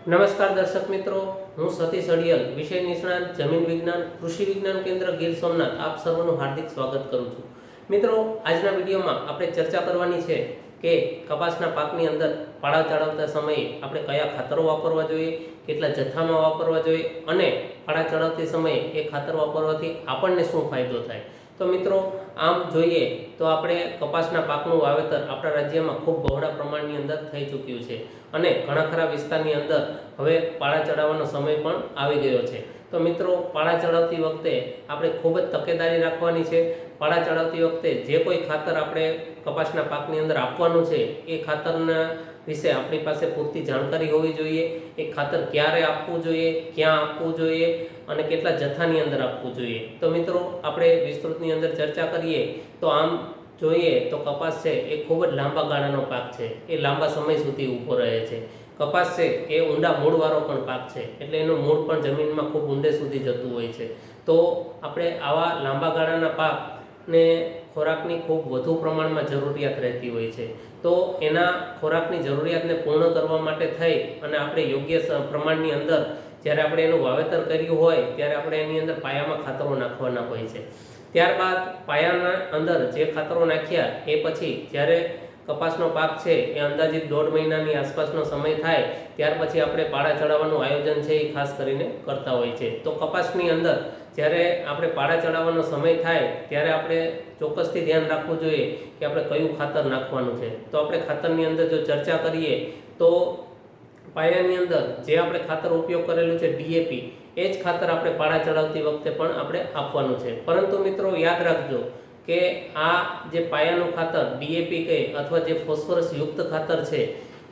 નમસ્કાર દર્શક મિત્રો, હું સતીશ અડિયલ, વિષય નિષ્ણાત જમીન વિજ્ઞાન કૃષિ વિજ્ઞાન કેન્દ્ર ગીર સોમનાથ આપ સર્વનું હાર્દિક સ્વાગત કરું છું. મિત્રો, આજના વિડીયોમાં આપણે ચર્ચા કરવાની છે કે કપાસના પાકની અંદર પાળા ચડાવતા સમયે આપણે કયા ખાતરો વાપરવા જોઈએ, કેટલા જથ્થામાં વાપરવા જોઈએ અને પાળા ચડાવતી સમયે એ ખાતર વાપરવાથી આપણને શું ફાયદો થાય. તો મિત્રો, આમ જોઈએ તો આપણે કપાસના પાકનું વાવેતર આપણા રાજ્યમાં ખૂબ બહોળા પ્રમાણની અંદર થઈ ચૂક્યું છે અને ઘણા ખરા વિસ્તારની અંદર હવે પાળા ચડાવવાનો સમય પણ આવી ગયો છે. તો મિત્રો, પાળા ચડાવતી વખતે આપણે ખૂબ જ તકેદારી રાખવાની છે. પાળા ચડાવતી વખતે જે કોઈ ખાતર આપણે કપાસના પાકની અંદર આપવાનું છે એ ખાતરના વિશે આપણી પાસે પૂરતી જાણકારી હોવી જોઈએ. એ ખાતર ક્યારે આપવું જોઈએ, ક્યાં આપવું જોઈએ અને કેટલા જથ્થાની અંદર આપવું જોઈએ. તો મિત્રો, આપણે વિસ્તૃતની અંદર ચર્ચા કરીએ તો આમ જોઈએ તો કપાસ છે એ ખૂબ જ લાંબા ગાળાનો પાક છે. એ લાંબા સમય સુધી ઊભો રહે છે. કપાસ છે એ ઊંડા મૂળવાળો પણ પાક છે, એટલે એનું મૂળ પણ જમીનમાં ખૂબ ઊંડે સુધી જતું હોય છે. તો આપણે આવા લાંબા ગાળાના પાકને ખોરાકની ખૂબ વધુ પ્રમાણમાં જરૂરિયાત રહેતી હોય છે. તો એના ખોરાકની જરૂરિયાતને પૂર્ણ કરવા માટે થઈ અને આપણે યોગ્ય પ્રમાણની અંદર જ્યારે આપણે એનું વાવેતર કર્યું હોય ત્યારે આપણે એની અંદર પાયામાં ખાતરો નાખવાના હોય છે. ત્યારબાદ પાયાના અંદર જે ખાતરો નાખ્યા એ પછી જ્યારે કપાસનો પાક છે એ અંદાજિત 1.5 મહિનાની આસપાસનો સમય થાય ત્યાર પછી આપણે પાળા ચડાવવાનું આયોજન છે એ ખાસ કરીને કરતા હોય છે. તો કપાસની અંદર જ્યારે આપણે પાળા ચડાવવાનો સમય થાય ત્યારે આપણે ચોક્કસથી ધ્યાન રાખવું જોઈએ કે આપણે કયું ખાતર નાખવાનું છે. તો આપણે ખાતરની અંદર જો ચર્ચા કરીએ તો પાયાની અંદર જે આપણે ખાતર ઉપયોગ કરેલું છે ડીએપી, એ જ ખાતર આપણે પાળા ચડાવતી વખતે પણ આપણે આપવાનું છે. પરંતુ મિત્રો, યાદ રાખજો કે આ જે પાયાનું ખાતર ડીએપી કહે અથવા જે ફોસ્ફરસ યુક્ત ખાતર છે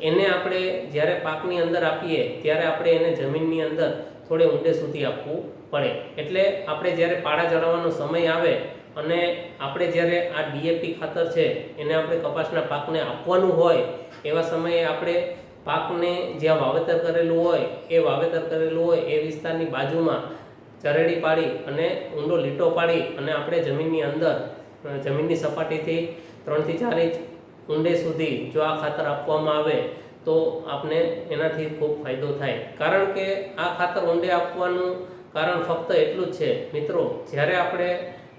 એને આપણે જ્યારે પાકની અંદર આપીએ ત્યારે આપણે એને જમીનની અંદર થોડે ઊંડે સુધી આપવું પડે. એટલે આપણે જ્યારે પાળા ચડાવવાનો સમય આવે અને આપણે જ્યારે આ ડીએપી ખાતર છે એને આપણે કપાસના પાકને આપવાનું હોય એવા સમયે આપણે પાકને જ્યાં વાવેતર કરેલું હોય એ વિસ્તારની બાજુમાં ચરેડી પાડી અને ઊંડો લીટો પાડી અને આપણે જમીનની સપાટીથી 3 થી 4 ઇંચ ઊંડે સુધી જો આ ખાતર આપવામાં આવે તો આપને એનાથી ખૂબ ફાયદો થાય. કારણ કે આ ખાતર ઊંડે આપવાનું કારણ ફક્ત એટલું જ છે મિત્રો, જ્યારે આપણે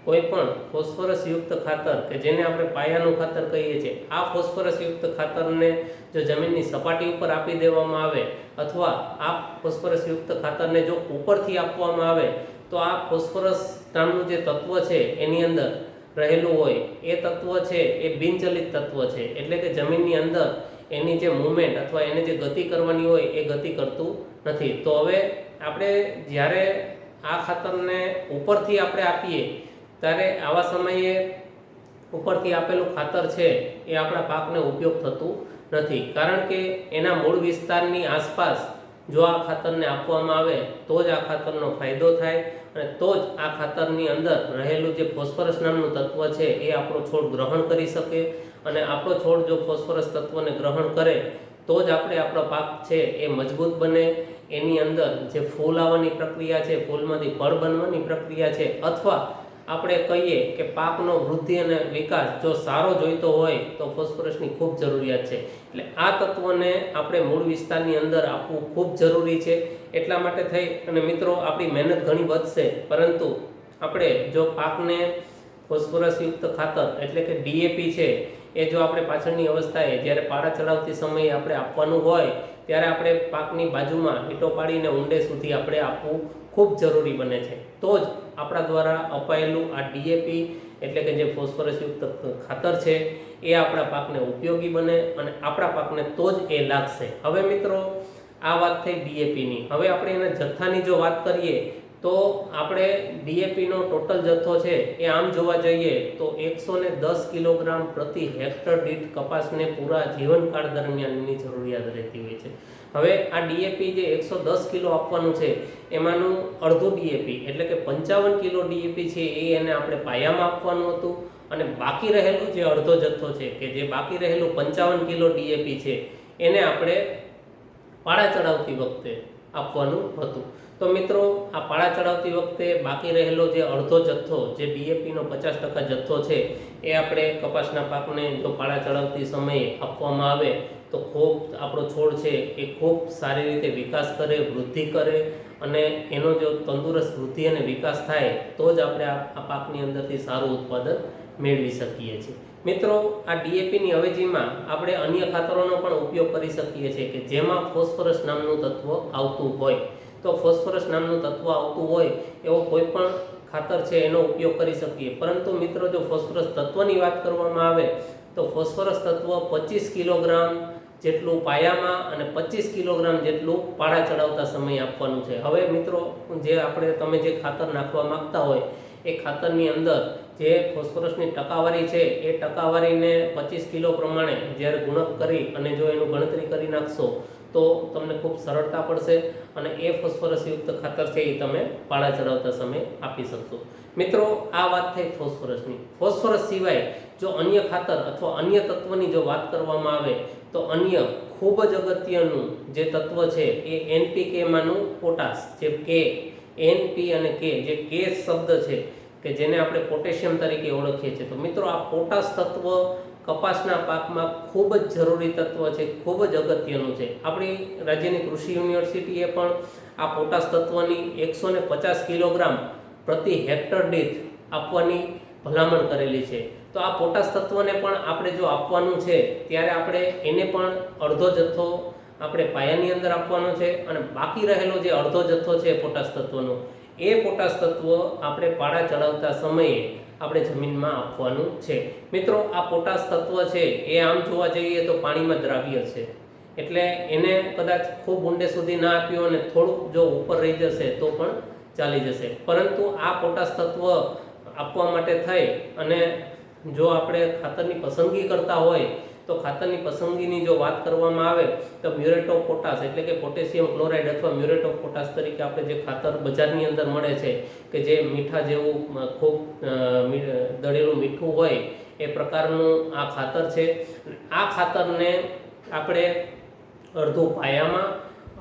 કોઈ પણ ફોસ્ફરસ યુક્ત ખાતર કે જેને આપણે પાયાનું ખાતર કહીએ છીએ, આ ફોસ્ફરસ યુક્ત ખાતરને જો જમીનની સપાટી ઉપર આપી દેવામાં આવે અથવા આ ફોસ્ફરસ યુક્ત ખાતરને જો ઉપરથી આપવામાં આવે તો આ ફોસ્ફરસ નામનું જે તત્વ છે એની અંદર રહેલું હોય એ તત્વ છે એ બિનચલિત તત્વ છે. એટલે કે જમીનની અંદર એની જે મૂવમેન્ટ અથવા એને જે ગતિ કરવાની હોય એ ગતિ કરતું નથી. તો હવે આપણે જ્યારે આ ખાતરને ઉપરથી આપણે આપીએ ત્યારે આવા સમયે ઉપરથી આપેલું ખાતર છે એ આપણા પાકને ઉપયોગ થતું નથી. કારણ કે એના મૂળ વિસ્તારની આસપાસ જો આ ખાતરને આપવામાં આવે તો જ આ ખાતરનો ફાયદો થાય અને તો જ આ ખાતરની અંદર રહેલું જે ફોસ્ફરસ નામનું તત્વ છે એ આપણો છોડ ગ્રહણ કરી શકે અને આપણો છોડ જો ફોસ્ફરસ તત્વને ગ્રહણ કરે તો જ આપણો પાક છે એ મજબૂત બને. એની અંદર જે ફૂલ આવવાની પ્રક્રિયા છે, ફૂલમાંથી ફળ બનવાની પ્રક્રિયા છે, અથવા આપણે કહીએ કે પાકનો વૃદ્ધિ અને વિકાસ જો સારો જોઈતો હોય તો ફોસ્ફરસની ખૂબ જરૂરિયાત છે. એટલે આ તત્વને આપણે મૂળ વિસ્તારની અંદર આપવું ખૂબ જરૂરી છે. એટલા માટે થઈ અને મિત્રો, આપણી મહેનત ઘણી વધશે, પરંતુ આપણે જો પાકને ફોસ્ફરસ યુક્ત ખાતર એટલે કે ડીએપી છે એ જો આપણે પાછળની અવસ્થાએ જ્યારે પાળા ચડાવતી સમયે આપણે આપવાનું હોય ત્યારે આપણે પાકની બાજુમાં લીટો પાડીને ઊંડે સુધી આપણે આપવું ખૂબ જરૂરી બને છે. તો જ આપણા દ્વારા અપાયેલું આ ડીએપી એટલે કે જે ફોસ્ફરસ યુક્ત ખાતર છે એ આપણા પાકને ઉપયોગી બને અને આપણા પાકને તો જ એ લાગશે. હવે મિત્રો, આ વાત થઈ ડીએપીની. હવે આપણે એના જથ્થાની જો વાત કરીએ તો આપણે ડીએપીનો ટોટલ જથ્થો છે એ આમ જોવા જઈએ તો 110 કિલોગ્રામ પ્રતિ હેક્ટર દીઠ કપાસને પૂરા જીવનકાળ દરમિયાનની જરૂરિયાત રહેતી હોય છે. હવે આ ડીએપી જે 110 કિલો આપવાનું છે એમાંનું અડધું ડીએપી એટલે કે 55 કિલો ડીએપી છે એ એને આપણે પાયામાં આપવાનું હતું અને બાકી રહેલું જે અડધો જથ્થો છે કે જે બાકી રહેલું 55 કિલો ડીએપી છે એને આપણે પાળા ચડાવતી વખતે આપવાનું હતું. તો મિત્રો, આ પાળા ચડાવતી વખતે બાકી રહેલો જે અડધો જથ્થો જે ડીએપીનો 50% જથ્થો છે એ આપણે કપાસના પાકને જો પાળા ચડાવતી સમયે આપવામાં આવે તો ખૂબ આપણો છોડ છે એ ખૂબ સારી રીતે વિકાસ કરે, વૃદ્ધિ કરે, અને એનો જો તંદુરસ્ત વૃદ્ધિ અને વિકાસ થાય તો જ આપણે આ પાકની અંદરથી સારું ઉત્પાદન મેળવી શકીએ છીએ. મિત્રો, આ ડીએપીની અવેજીમાં આપણે અન્ય ખાતરોનો પણ ઉપયોગ કરી શકીએ છીએ કે જેમાં ફોસ્ફરસ નામનું તત્વ આવતું હોય. તો ફોસ્ફરસ નામનું તત્વ આવતું હોય એવો કોઈ પણ ખાતર છે એનો ઉપયોગ કરી શકીએ. પરંતુ મિત્રો, જો ફોસ્ફરસ તત્વની વાત કરવામાં આવે તો ફોસ્ફરસ તત્વ 25 કિલોગ્રામ જેટલું પાયામાં અને 25 કિલોગ્રામ જેટલું પાળા ચડાવતા સમયે આપવાનું છે. હવે મિત્રો, તમે જે ખાતર નાખવા માંગતા હોય એ ખાતરની અંદર જે ફોસ્ફરસની ટકાવારી છે એ ટકાવારીને 25 કિલો પ્રમાણે જ્યારે ગુણક કરી અને જો એનું ગણતરી કરી નાખશો તો તમને ખૂબ સરળતા પડશે અને એ ફોસ્ફરસયુક્ત ખાતર છે એ તમે પાળા ચડાવતા સમયે આપી શકશો. મિત્રો, આ વાત થઈ ફોસ્ફરસની. ફોસ્ફરસ સિવાય જો અન્ય ખાતર અથવા અન્ય તત્વની જો વાત કરવામાં આવે તો અન્ય ખૂબ જ અગત્યનું જે તત્વ છે એ એનપીકે માંનું પોટાશ, જે કે એનપી અને કે, જે કે શબ્દ છે કે જેને આપણે પોટેશિયમ તરીકે ઓળખીએ છીએ. તો મિત્રો, આ પોટાશ તત્વ કપાસના પાકમાં ખૂબ જ જરૂરી તત્વ છે, ખૂબ જ અગત્યનું છે. આપણી રાજ્યની કૃષિ યુનિવર્સિટીએ પણ આ પોટાશ તત્વની 150 કિલોગ્રામ પ્રતિ હેક્ટર દીઠ આપવાની ભલામણ કરેલી છે. તો આ પોટાશ તત્વને પણ આપણે જો આપવાનું છે ત્યારે આપણે એને પણ અડધો જથ્થો આપણે પાયાની અંદર આપવાનો છે અને બાકી રહેલો જે અડધો જથ્થો છે પોટાશ તત્વનો એ પોટાશ તત્વ આપણે પાળા ચડાવતા સમયે આપણે જમીનમાં આપવાનું છે. મિત્રો, આ પોટાશ તત્વ છે એ આમ જોવા જઈએ તો પાણીમાં દ્રાવ્ય છે, એટલે એને કદાચ ખૂબ ઊંડે સુધી ના આપ્યું અને થોડુંક જો ઉપર રહી જશે તો પણ ચાલી જશે. પરંતુ આ પોટાશ તત્વ આપવા માટે થઈ અને જો આપણે ખાતરની પસંદગી કરતા હોય તો ખાતરની પસંદગીની જો વાત કરવામાં આવે તો મ્યુરેટ ઓફ પોટાશ એટલે કે પોટેશિયમ ક્લોરાઇડ અથવા મ્યુરેટ ઓફ પોટાશ તરીકે આપણે જે ખાતર બજારની અંદર મળે છે કે જે મીઠા જેવું ખૂબ દળેલું મીઠું હોય એ પ્રકારનું આ ખાતર છે. આ ખાતરને આપણે અડધું પાયામાં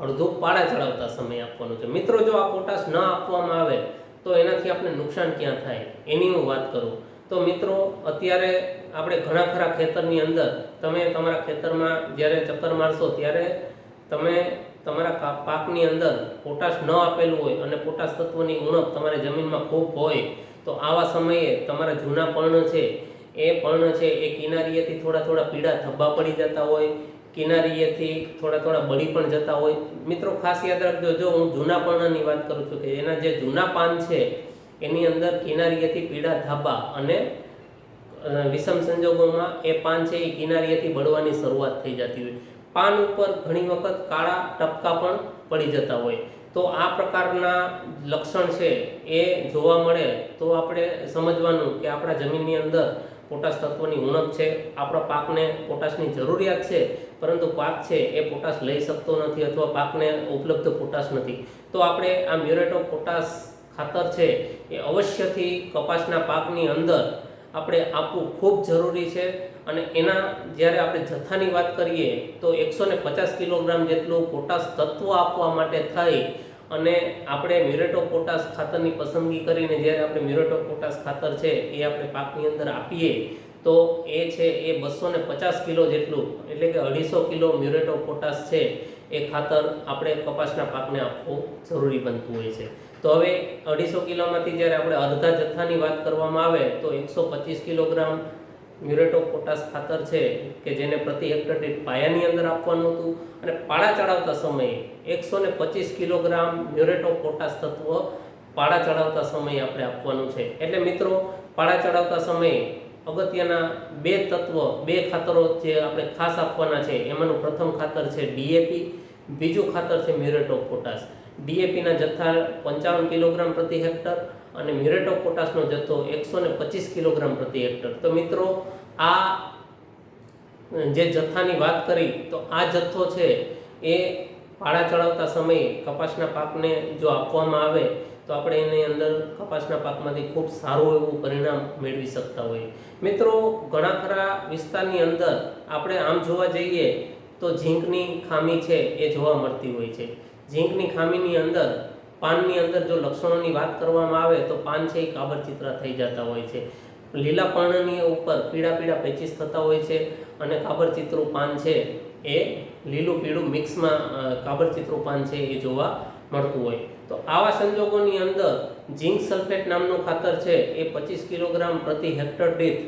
અડધું પાળા ચડાવતા સમયે આપવાનું છે. મિત્રો, જો આ પોટાશ ન આપવામાં આવે તો એનાથી આપણે નુકસાન ક્યાં થાય એની હું વાત કરું તો મિત્રો, અત્યારે આપણે ઘણા ખરા ખેતરની અંદર તમે તમારા ખેતરમાં જ્યારે ચક્કર મારશો ત્યારે તમે તમારા પાકની અંદર પોટાશ ન આપેલું હોય અને પોટાશ તત્વની ઉણપ તમારી જમીનમાં ખૂબ હોય તો આવા સમયે તમારા જૂના પર્ણ છે એ કિનારીએથી થોડા પીળા ધબ્બા પડી જતા હોય, કિનારીએથી થોડા બળી પણ જતા હોય. મિત્રો, ખાસ યાદ રાખજો, જો હું જૂના પર્ણની વાત કરું છું કે એના જે જૂના પાન છે એની અંદર કિનારીએથી પીળા ધાબા અને વિષમ સંજોગોમાં એ પાન છે એ કિનારીએથી બળવાની શરૂઆત થઈ જતી હોય. પાન ઉપર ઘણી વખત કાળા ટપકા પણ પડી જતા હોય. તો આ પ્રકારના લક્ષણ છે એ જોવા મળે તો આપણે સમજવાનું કે આપણા જમીનની અંદર પોટાશ તત્વની ઉણપ છે, આપણા પાકને પોટાશની જરૂરિયાત છે પરંતુ પાક છે એ પોટાશ લઈ શકતો નથી અથવા પાકને ઉપલબ્ધ પોટાશ નથી. તો આપણે આ મ્યુરેટ ઓફ પોટાશ ખાતર છે એ અવશ્યથી કપાસના પાકની અંદર આપણે આપવું ખૂબ જરૂરી છે. અને એના જ્યારે આપણે જથ્થાની વાત કરીએ તો 150 કિલોગ્રામ જેટલું પોટાશ તત્વ આપવા માટે થઈ અને આપણે મ્યુરેટ ઓફ પોટાશ ખાતરની પસંદગી કરીને જ્યારે આપણે મ્યુરેટ ઓફ પોટાશ ખાતર છે એ આપણે પાકની અંદર આપીએ તો એ છે એ 250 કિલો જેટલું એટલે કે 250 કિલો મ્યુરેટ ઓફ પોટાશ છે એ ખાતર આપણે કપાસના પાકને આપવું જરૂરી બનતું હોય છે. તો હવે 250 કિલોમાંથી જ્યારે આપણે અડધા જથ્થાની વાત કરવામાં આવે તો 125 કિલોગ્રામ મ્યુરેટ ઓફ પોટાશ ખાતર છે કે જેને પ્રતિ હેક્ટર દીઠ પાયાની અંદર આપવાનું હતું અને પાળા ચડાવતા સમયે 125 કિલોગ્રામ મ્યુરેટ ઓફ પોટાશ તત્વ પાળા ચડાવતા સમયે આપણે આપવાનું છે. એટલે મિત્રો, પાળા ચડાવતા સમયે અગત્યના બે ખાતરો જે આપણે ખાસ આપવાના છે એમાંનું પ્રથમ ખાતર છે ડીએપી, બીજું ખાતર છે મ્યુરેટ ઓફ પોટાશ. ડીએપીના જથ્થા 55 કિલોગ્રામ પ્રતિ હેક્ટર અને મ્યુરેટ ઓફ પોટાશનો જથ્થો 125 કિલોગ્રામ પ્રતિ હેક્ટર. તો મિત્રો, આ જે જથ્થાની વાત કરી તો આ જથ્થો છે એ પાળા ચડાવતા સમયે કપાસના પાકને જો આપવામાં આવે તો આપણે એની અંદર કપાસના પાકમાંથી ખૂબ સારું એવું પરિણામ મેળવી શકતા હોઈએ. મિત્રો, ઘણા ખરા વિસ્તારની અંદર આપણે આમ જોવા જઈએ તો ઝીંકની ખામી છે એ જોવા મળતી હોય છે. ઝીંકની ખામીની અંદર પાનની અંદર જો લક્ષણોની વાત કરવામાં આવે તો પાન છે એ કાબરચીતરા થઈ જતા હોય છે. લીલા પર્ણની ઉપર પીળા પેચીસ થતા હોય છે અને કાબરચીતરું પાન છે એ લીલું પીળું મિક્સમાં કાબર ચિત્રો પાન છે એ જોવા મળતું હોય. તો આવા સંજોગોની અંદર ઝીંક સલ્ફેટ નામનું ખાતર છે એ 25 કિલોગ્રામ પ્રતિ હેક્ટર દીઠ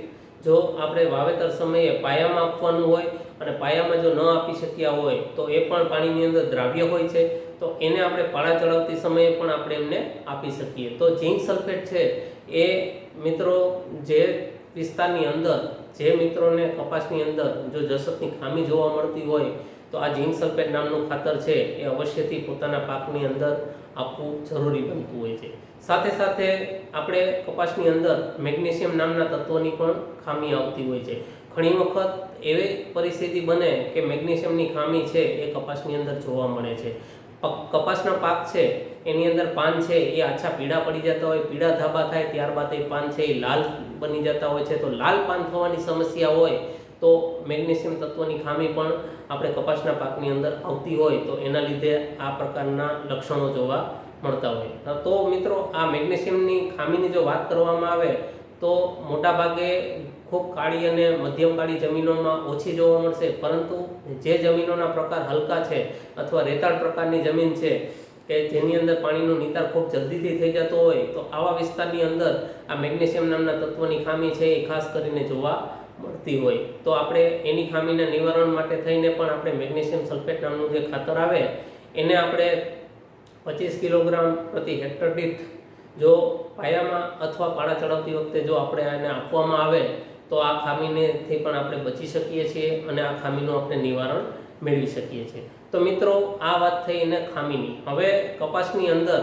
જો આપણે વાવેતર સમયે પાયામાં આપવાનું હોય અને પાયામાં જો ન આપી શક્યા હોય તો એ પણ પાણીની અંદર દ્રાવ્ય હોય છે, તો એને આપણે પાળા ચડાવતી સમયે પણ આપણે એમને આપી શકીએ. તો ઝીંક સલ્ફેટ છે એ મિત્રો જે વિસ્તારની અંદર જે મિત્રોને કપાસની અંદર જો જસતની ખામી જોવા મળતી હોય તો આ ઝીંક સલ્ફેટ નામનું ખાતર છે એ અવશ્યથી પોતાના પાકની અંદર આપવું જરૂરી બનતું હોય છે. સાથે સાથે આપણે કપાસની અંદર મેગ્નેશિયમ નામના તત્વની પણ ખામી આવતી હોય છે. ઘણી વખત એવી પરિસ્થિતિ બને કે મેગ્નેશિયમની ખામી છે એ કપાસની અંદર જોવા મળે છે. કપાસના પાક છે એની અંદર પાન છે એ આછા પીળા પડી જતા હોય, પીળા ધાબા થાય ત્યારબાદ એ પાન છે એ લાલ બની જતા હોય છે. તો લાલ પાન થવાની સમસ્યા હોય તો મેગ્નેશિયમ તત્વની ખામી પણ આપણે કપાસના પાકની અંદર આવતી હોય તો એના લીધે આ પ્રકારના લક્ષણો જોવા મળતા હોય. તો મિત્રો આ મેગ્નેશિયમની ખામીની જો વાત કરવામાં આવે તો મોટાભાગે ખૂબ કાળી અને મધ્યમ કાળી જમીનોમાં ઓછી જોવા મળશે, પરંતુ જે જમીનોના પ્રકાર હલકા છે અથવા રેતાળ પ્રકારની જમીન છે કે જેની અંદર પાણીનો નિતાર ખૂબ જલ્દીથી થઈ જતો હોય તો આવા વિસ્તારની અંદર આ મેગ્નેશિયમ નામના તત્વની ખામી છે એ ખાસ કરીને જોવા મળતી હોય. તો આપણે એની ખામીના નિવારણ માટે થઈને પણ આપણે મેગ્નેશિયમ સલ્ફેટ નામનું જે ખાતર આવે એને આપણે 25 કિલોગ્રામ પ્રતિ હેક્ટર દીઠ જો પાયામાં અથવા પાળા ચડાવતી વખતે જો આપણે એને આપવામાં આવે તો આ ખામીનેથી પણ આપણે બચી શકીએ છીએ અને આ ખામીનું આપણે નિવારણ મેળવી શકીએ છીએ. તો મિત્રો આ વાત થઈ એને ખામીની. હવે કપાસની અંદર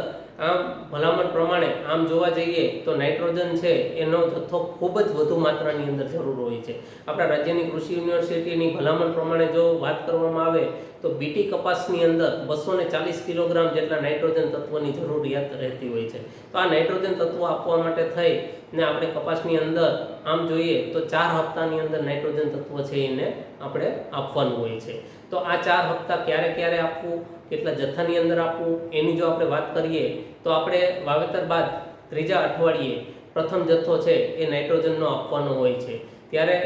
આમ ભલામણ પ્રમાણે આમ જોવા જઈએ તો નાઇટ્રોજન છે એનો જથ્થો ખૂબ જ વધુ માત્રાની અંદર જરૂર હોય છે. આપણા રાજ્યની કૃષિ યુનિવર્સિટીની ભલામણ પ્રમાણે જો વાત કરવામાં આવે તો બીટી કપાસની અંદર 240 કિલોગ્રામ જેટલા નાઇટ્રોજન તત્વની જરૂરિયાત રહેતી હોય છે. તો આ નાઇટ્રોજન તત્વ આપવા માટે થઈ ને આપણે કપાસની અંદર આમ જોઈએ તો 4 હપ્તાની અંદર નાઇટ્રોજન તત્વ છે એને આપણે આપવાનું હોય છે. તો આ 4 હપ્તા ક્યારે ક્યારે આપવું, કેટલા જથ્થાની અંદર આપવું એની જો આપણે વાત કરીએ તો આપણે વાવેતર બાદ ત્રીજા અઠવાડિયે પ્રથમ જથ્થો છે એ નાઇટ્રોજનનો આપવાનો હોય છે. ત્યારે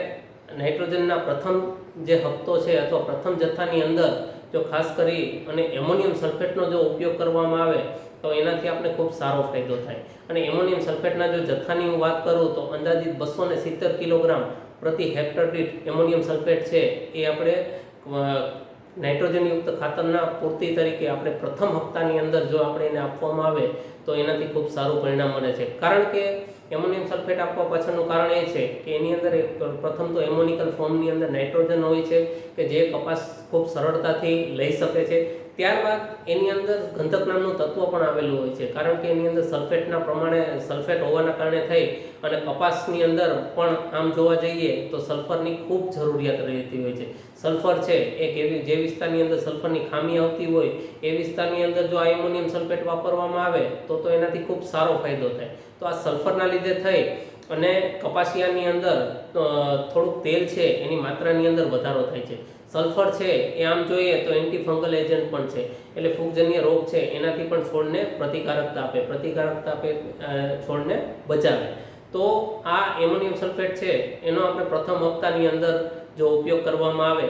નાઇટ્રોજનના પ્રથમ જે હપ્તો છે અથવા પ્રથમ જથ્થાની અંદર જો ખાસ કરી અને એમોનિયમ સલ્ફેટનો જો ઉપયોગ કરવામાં આવે તો એનાથી આપણે ખૂબ સારો ફાયદો થાય. અને એમોનિયમ સલ્ફેટના જો જથ્થાની હું વાત કરું તો અંદાજિત 270 કિલોગ્રામ પ્રતિ હેક્ટર દીઠ એમોનિયમ સલ્ફેટ છે એ આપણે નાઇટ્રોજનયુક્ત ખાતરના પૂર્તિ તરીકે આપણે પ્રથમ હપ્તાની અંદર જો આપણે એને આપવામાં આવે તો એનાથી ખૂબ સારું પરિણામ મળે છે. કારણ કે એમોનિયમ સલ્ફેટ આપવા પાછળનું કારણ એ છે કે એની અંદર પ્રથમ તો એમોનિકલ ફોર્મની અંદર નાઇટ્રોજન હોય છે કે જે કપાસ ખૂબ સરળતાથી લઈ શકે છે. ત્યારબાદ એની અંદર ગંધક નામનું તત્વ પણ આવેલું હોય છે, કારણ કે એની અંદર સલ્ફેટના પ્રમાણે સલ્ફેટ હોવાના કારણે થઈ અને કપાસની અંદર પણ આમ જોવા જઈએ તો સલ્ફરની ખૂબ જરૂરિયાત રહેતી હોય છે. સલ્ફર છે એક એવી જે વિસ્તારની અંદર સલ્ફરની ખામી આવતી હોય એ વિસ્તારની અંદર જો આ એમોનિયમ સલ્ફેટ વાપરવામાં આવે તો એનાથી ખૂબ સારો ફાયદો થાય. તો આ સલ્ફરના લીધે થઈ અને કપાસિયાની અંદર થોડુંક તેલ છે એની માત્રાની અંદર વધારો થાય છે. સલ્ફર છે એ આમ જોઈએ તો એન્ટી ફંગલ એજન્ટ પણ છે, એટલે ફૂગજન્ય રોગ છે એનાથી પણ છોડને પ્રતિકારકતા આપે છોડને બચાવે. તો આ એમોનિયમ સલ્ફેટ છે એનો આપણે પ્રથમ હપ્તાની અંદર જો ઉપયોગ કરવામાં આવે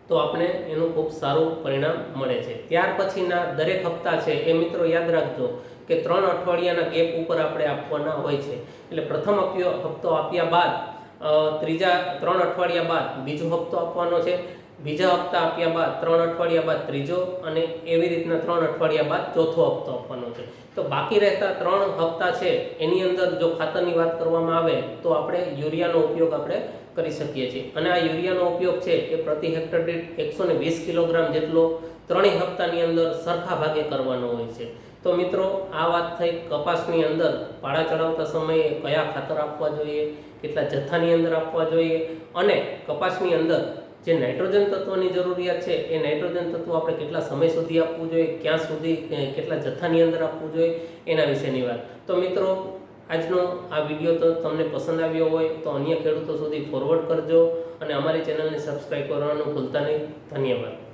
તો આપણે એનું ખૂબ સારું પરિણામ મળે છે. ત્યાર પછીના દરેક હપ્તા છે એ મિત્રો યાદ રાખજો કે 3 અઠવાડિયાના ગેપ ઉપર આપણે આપવાના હોય છે. એટલે પ્રથમ હપ્તો આપ્યા બાદ ત્રીજા 3 અઠવાડિયા બાદ બીજો હપ્તો આપવાનો છે, બીજા હપ્તા આપ્યા બાદ 3 અઠવાડિયા બાદ ત્રીજો અને એવી રીતના 3 અઠવાડિયા બાદ ચોથો હપ્તો આપવાનો છે. તો બાકી રહેતા 3 હપ્તા છે એની અંદર જો ખાતરની વાત કરવામાં આવે તો આપણે યુરિયાનો ઉપયોગ આપણે કરી શકીએ છીએ. અને આ યુરિયાનો ઉપયોગ છે એ પ્રતિ હેક્ટર દીઠ 120 કિલોગ્રામ જેટલો 3 હપ્તાની અંદર સરખા ભાગે કરવાનો હોય છે. તો મિત્રો આ વાત થઈ કપાસની અંદર પાળા ચડાવતા સમયે કયા ખાતર આપવા જોઈએ, કેટલા જથ્થાની અંદર આપવા જોઈએ અને કપાસની અંદર જે નાઇટ્રોજન તત્વની જરૂરિયાત છે એ નાઇટ્રોજન તત્વ આપણે કેટલા સમય સુધી આપવું જોઈએ, ક્યાં સુધી કેટલા જથ્થાની અંદર આપવું જોઈએ એના વિશેની વાત. તો મિત્રો આજનો આ વિડીયો તો તમને પસંદ આવ્યો હોય તો અન્ય ખેડૂતો સુધી ફોરવર્ડ કરજો અને અમારી ચેનલને સબસ્ક્રાઈબ કરવાનું ભૂલતા નહીં. ધન્યવાદ.